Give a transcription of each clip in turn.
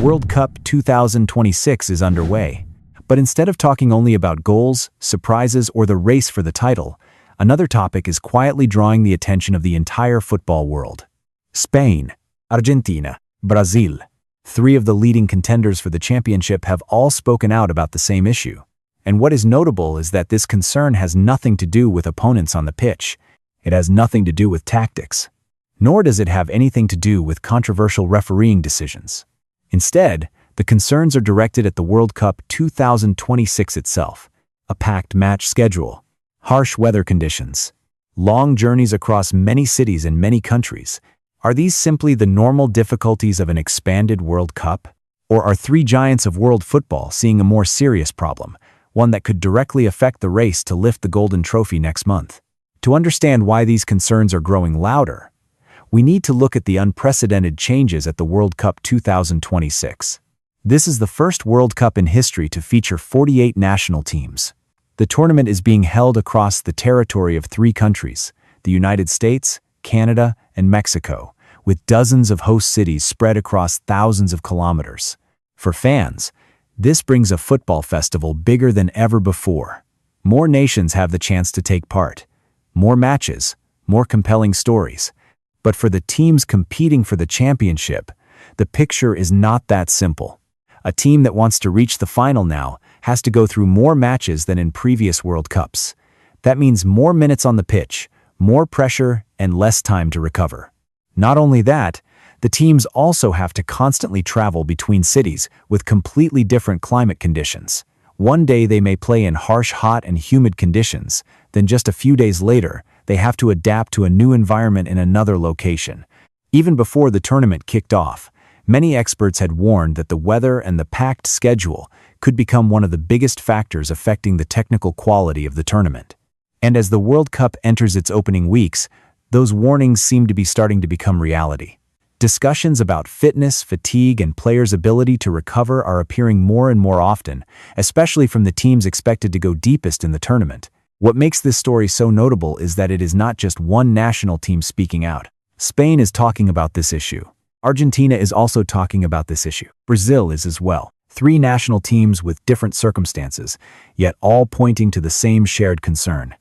World Cup 2026 is underway. But instead of talking only about goals, surprises, or the race for the title, another topic is quietly drawing the attention of the entire football world. Spain, Argentina, Brazil. Three of the leading contenders for the championship have all spoken out about the same issue. And what is notable is that this concern has nothing to do with opponents on the pitch. It has nothing to do with tactics. Nor does it have anything to do with controversial refereeing decisions. Instead, the concerns are directed at the World Cup 2026 itself. A packed match schedule, harsh weather conditions, long journeys across many cities and many countries. Are these simply the normal difficulties of an expanded World Cup? Or are three giants of world football seeing a more serious problem, one that could directly affect the race to lift the Golden Trophy next month? To understand why these concerns are growing louder, we need to look at the unprecedented changes at the World Cup 2026. This is the first World Cup in history to feature 48 national teams. The tournament is being held across the territory of three countries, the United States, Canada, and Mexico, with dozens of host cities spread across thousands of kilometers. For fans, this brings a football festival bigger than ever before. More nations have the chance to take part. More matches, more compelling stories. But for the teams competing for the championship, the picture is not that simple. A team that wants to reach the final now has to go through more matches than in previous World Cups. That means more minutes on the pitch, more pressure, and less time to recover. Not only that, the teams also have to constantly travel between cities with completely different climate conditions. One day they may play in harsh, hot, and humid conditions, then just a few days later, they have to adapt to a new environment in another location. Even before the tournament kicked off, many experts had warned that the weather and the packed schedule could become one of the biggest factors affecting the technical quality of the tournament. And as the World Cup enters its opening weeks, those warnings seem to be starting to become reality. Discussions about fitness, fatigue, and players' ability to recover are appearing more and more often, especially from the teams expected to go deepest in the tournament. What makes this story so notable is that it is not just one national team speaking out. Spain is talking about this issue. Argentina is also talking about this issue. Brazil is as well. Three national teams with different circumstances, yet all pointing to the same shared concern.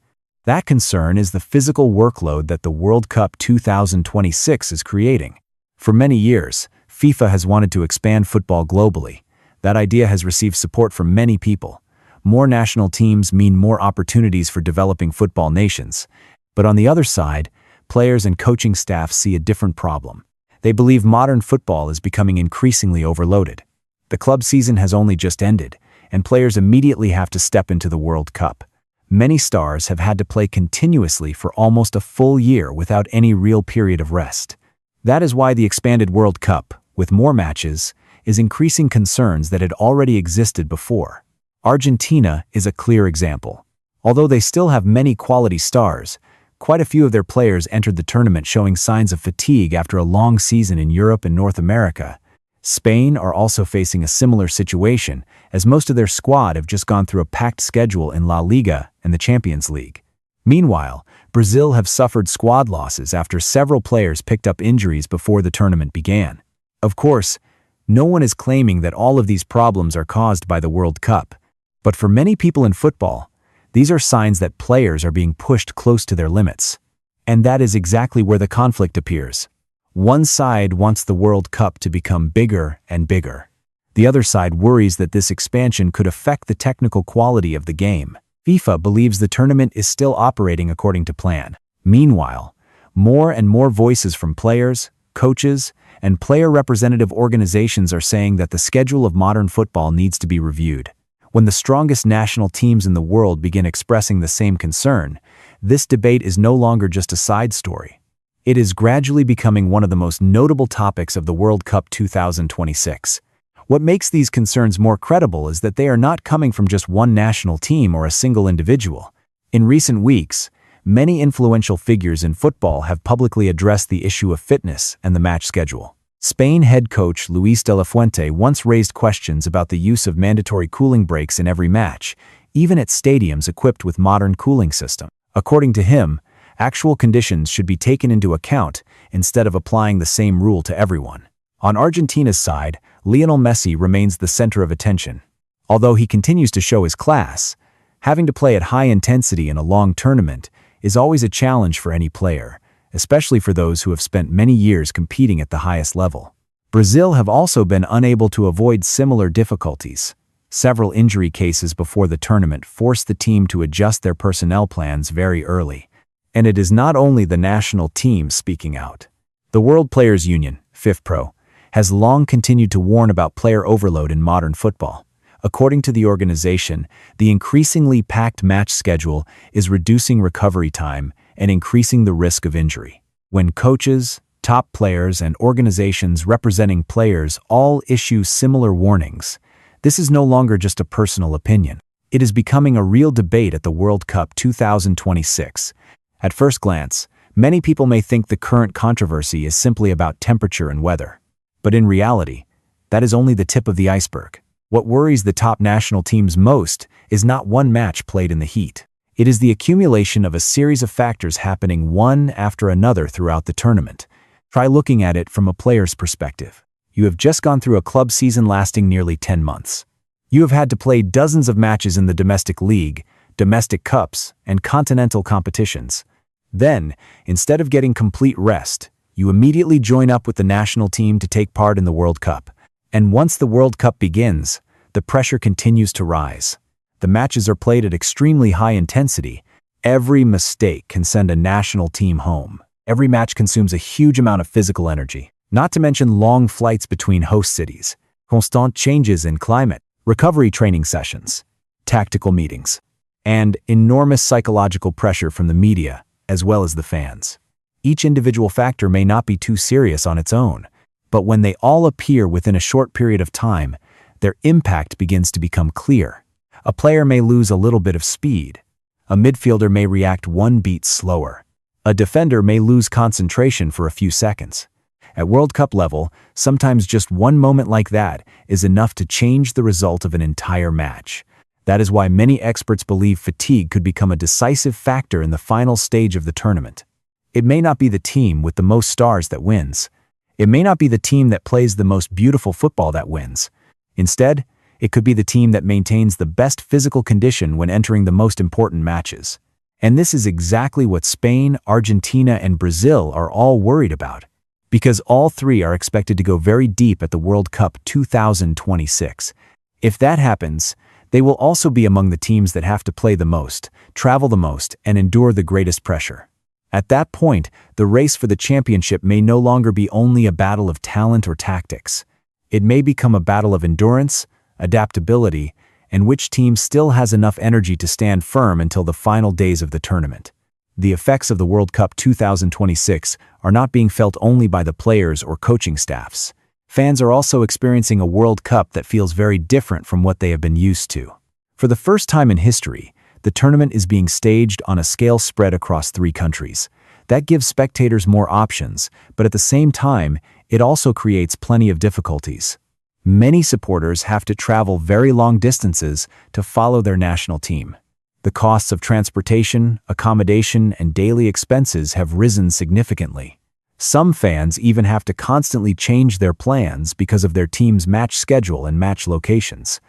That concern is the physical workload that the World Cup 2026 is creating. For many years, FIFA has wanted to expand football globally. That idea has received support from many people. More national teams mean more opportunities for developing football nations. But on the other side, players and coaching staff see a different problem. They believe modern football is becoming increasingly overloaded. The club season has only just ended, and players immediately have to step into the World Cup. Many stars have had to play continuously for almost a full year without any real period of rest. That is why the expanded World Cup, with more matches, is increasing concerns that had already existed before. Argentina is a clear example. Although they still have many quality stars, quite a few of their players entered the tournament showing signs of fatigue after a long season in Europe and North America. Spain are also facing a similar situation, as most of their squad have just gone through a packed schedule in La Liga and the Champions League. Meanwhile, Brazil have suffered squad losses after several players picked up injuries before the tournament began. Of course, no one is claiming that all of these problems are caused by the World Cup. But for many people in football, these are signs that players are being pushed close to their limits. And that is exactly where the conflict appears. One side wants the World Cup to become bigger and bigger. The other side worries that this expansion could affect the technical quality of the game. FIFA believes the tournament is still operating according to plan. Meanwhile, more and more voices from players, coaches, and player representative organizations are saying that the schedule of modern football needs to be reviewed. When the strongest national teams in the world begin expressing the same concern, this debate is no longer just a side story. It is gradually becoming one of the most notable topics of the World Cup 2026. What makes these concerns more credible is that they are not coming from just one national team or a single individual. In recent weeks, many influential figures in football have publicly addressed the issue of fitness and the match schedule. Spain head coach Luis de la Fuente once raised questions about the use of mandatory cooling breaks in every match, even at stadiums equipped with modern cooling systems. According to him, actual conditions should be taken into account instead of applying the same rule to everyone. On Argentina's side, Lionel Messi remains the center of attention. Although he continues to show his class, having to play at high intensity in a long tournament is always a challenge for any player, especially for those who have spent many years competing at the highest level. Brazil have also been unable to avoid similar difficulties. Several injury cases before the tournament forced the team to adjust their personnel plans very early. And it is not only the national team speaking out. The World Players Union, FIFPro, has long continued to warn about player overload in modern football. According to the organization, the increasingly packed match schedule is reducing recovery time and increasing the risk of injury. When coaches, top players, and organizations representing players all issue similar warnings, this is no longer just a personal opinion. It is becoming a real debate at the World Cup 2026. At first glance, many people may think the current controversy is simply about temperature and weather. But in reality, that is only the tip of the iceberg. What worries the top national teams most is not one match played in the heat. It is the accumulation of a series of factors happening one after another throughout the tournament. Try looking at it from a player's perspective. You have just gone through a club season lasting nearly 10 months. You have had to play dozens of matches in the domestic league, domestic cups, and continental competitions. Then, instead of getting complete rest, you immediately join up with the national team to take part in the World Cup. And once the World Cup begins, the pressure continues to rise. The matches are played at extremely high intensity. Every mistake can send a national team home. Every match consumes a huge amount of physical energy, not to mention long flights between host cities, constant changes in climate, recovery training sessions, tactical meetings, and enormous psychological pressure from the media as well as the fans. Each individual factor may not be too serious on its own, but when they all appear within a short period of time, their impact begins to become clear. A player may lose a little bit of speed. A midfielder may react one beat slower. A defender may lose concentration for a few seconds. At World Cup level, sometimes just one moment like that is enough to change the result of an entire match. That is why many experts believe fatigue could become a decisive factor in the final stage of the tournament. It may not be the team with the most stars that wins. It may not be the team that plays the most beautiful football that wins. Instead, it could be the team that maintains the best physical condition when entering the most important matches. And this is exactly what Spain, Argentina, and Brazil are all worried about, because all three are expected to go very deep at the World Cup 2026. If that happens, they will also be among the teams that have to play the most, travel the most, and endure the greatest pressure. At that point, the race for the championship may no longer be only a battle of talent or tactics. It may become a battle of endurance, adaptability, and which team still has enough energy to stand firm until the final days of the tournament. The effects of the World Cup 2026 are not being felt only by the players or coaching staffs. Fans are also experiencing a World Cup that feels very different from what they have been used to. For the first time in history, the tournament is being staged on a scale spread across 3 countries. That gives spectators more options, but at the same time, it also creates plenty of difficulties. Many supporters have to travel very long distances to follow their national team. The costs of transportation, accommodation, and daily expenses have risen significantly. Some fans even have to constantly change their plans because of their team's match schedule and match locations.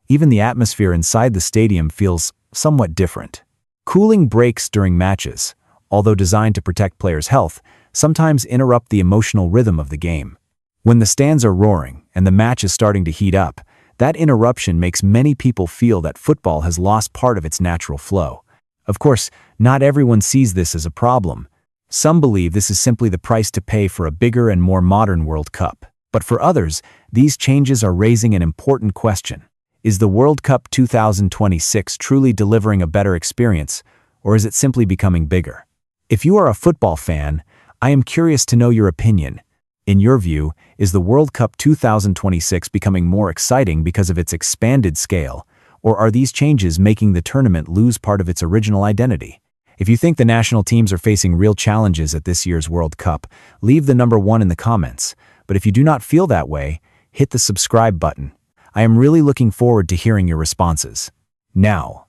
Even the atmosphere inside the stadium feels somewhat different. Cooling breaks during matches, although designed to protect players' health, sometimes interrupt the emotional rhythm of the game. When the stands are roaring and the match is starting to heat up, that interruption makes many people feel that football has lost part of its natural flow. Of course, not everyone sees this as a problem. Some believe this is simply the price to pay for a bigger and more modern World Cup. But for others, these changes are raising an important question. Is the World Cup 2026 truly delivering a better experience, or is it simply becoming bigger? If you are a football fan, I am curious to know your opinion. In your view, is the World Cup 2026 becoming more exciting because of its expanded scale, or are these changes making the tournament lose part of its original identity? If you think the national teams are facing real challenges at this year's World Cup, leave the number 1 in the comments. But if you do not feel that way, hit the subscribe button. I am really looking forward to hearing your responses. Now,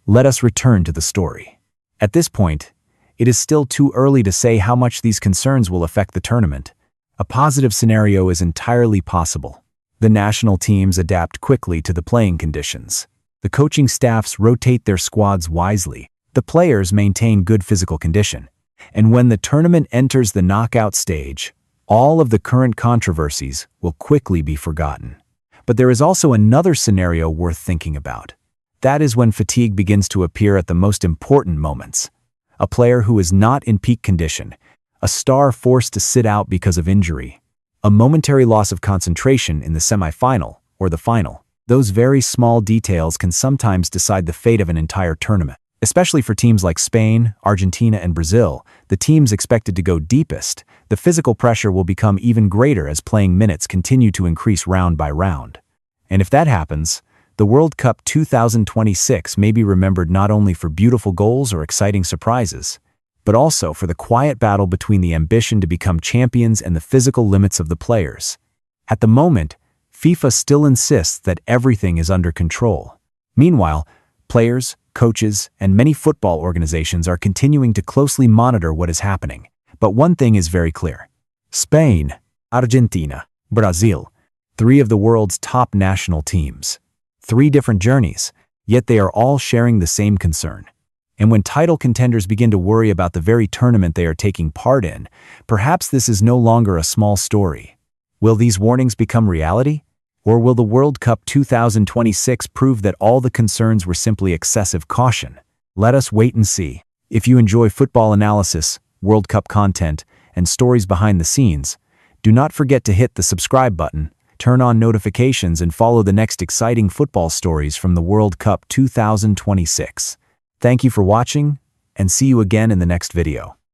let us return to the story. At this point, it is still too early to say how much these concerns will affect the tournament. A positive scenario is entirely possible. The national teams adapt quickly to the playing conditions. The coaching staffs rotate their squads wisely. The players maintain good physical condition. And when the tournament enters the knockout stage, all of the current controversies will quickly be forgotten. But there is also another scenario worth thinking about. That is when fatigue begins to appear at the most important moments. A player who is not in peak condition, a star forced to sit out because of injury, a momentary loss of concentration in the semifinal or the final. Those very small details can sometimes decide the fate of an entire tournament. Especially for teams like Spain, Argentina, and Brazil, the teams expected to go deepest, the physical pressure will become even greater as playing minutes continue to increase round by round. And if that happens, the World Cup 2026 may be remembered not only for beautiful goals or exciting surprises, but also for the quiet battle between the ambition to become champions and the physical limits of the players. At the moment, FIFA still insists that everything is under control. Meanwhile, players, coaches, and many football organizations are continuing to closely monitor what is happening. But one thing is very clear. Spain, Argentina, Brazil, three of the world's top national teams. Three different journeys, yet they are all sharing the same concern. And when title contenders begin to worry about the very tournament they are taking part in, perhaps this is no longer a small story. Will these warnings become reality? Or will the World Cup 2026 prove that all the concerns were simply excessive caution? Let us wait and see. If you enjoy football analysis, World Cup content, and stories behind the scenes, do not forget to hit the subscribe button, turn on notifications, and follow the next exciting football stories from the World Cup 2026. Thank you for watching, and see you again in the next video.